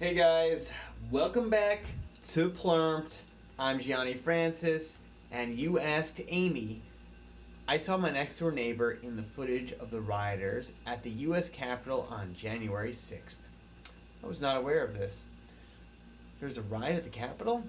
Hey guys, welcome back to Plurmt. I'm Gianni Francis, and you asked Amy. I saw my next door neighbor in the footage of the rioters at the U.S. Capitol on January 6th. I was not aware of this. There's a riot at the Capitol?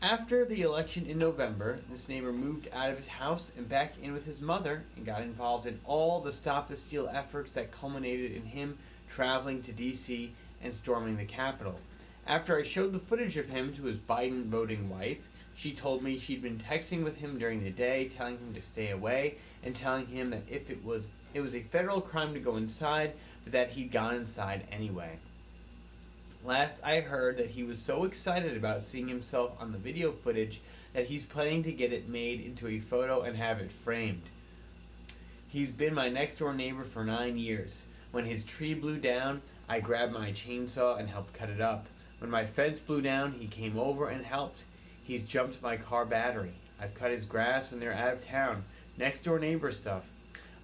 After the election in November, this neighbor moved out of his house and back in with his mother and got involved in all the Stop the Steal efforts that culminated in him traveling to D.C. and storming the Capitol. After I showed the footage of him to his Biden voting wife, she told me she'd been texting with him during the day, telling him to stay away, and telling him that if it was a federal crime to go inside, but that he'd gone inside anyway. Last I heard that he was so excited about seeing himself on the video footage that he's planning to get it made into a photo and have it framed. He's been my next door neighbor for 9 years. When his tree blew down, I grabbed my chainsaw and helped cut it up. When my fence blew down, he came over and helped. He's jumped my car battery. I've cut his grass when they're out of town. Next door neighbor stuff.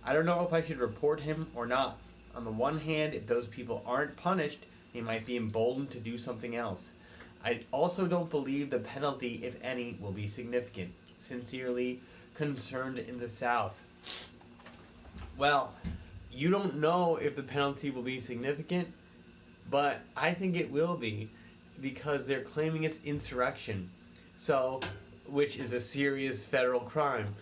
I don't know if I should report him or not. On the one hand, if those people aren't punished, they might be emboldened to do something else. I also don't believe the penalty, if any, will be significant. Sincerely, Concerned in the South. Well, you don't know if the penalty will be significant, but I think it will be because they're claiming it's insurrection, which is a serious federal crime.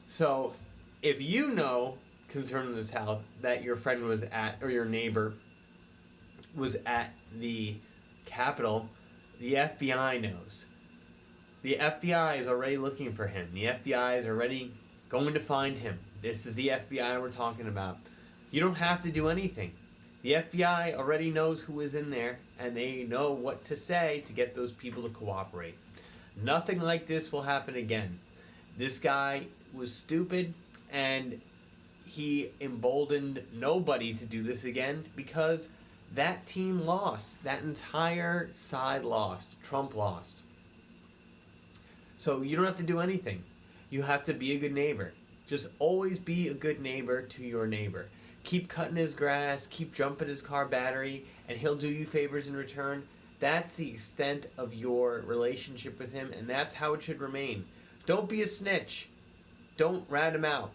So if you know, Concerned in the South, that your friend was at, or your neighbor was at the Capitol, the FBI knows. The FBI is already looking for him. The FBI is already going to find him. This is the FBI we're talking about. You don't have to do anything. The FBI already knows who is in there, and they know what to say to get those people to cooperate. Nothing like this will happen again. This guy was stupid, and he emboldened nobody to do this again because that team lost. That entire side lost. Trump lost. So you don't have to do anything. You have to be a good neighbor. Just always be a good neighbor to your neighbor. Keep cutting his grass, keep jumping his car battery, and he'll do you favors in return. That's the extent of your relationship with him, and that's how it should remain. Don't be a snitch. Don't rat him out.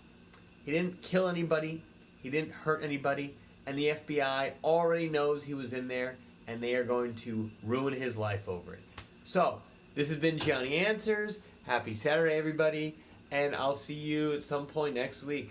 He didn't kill anybody. He didn't hurt anybody. And the FBI already knows he was in there, and they are going to ruin his life over it. So, this has been Gianni Answers. Happy Saturday, everybody, and I'll see you at some point next week.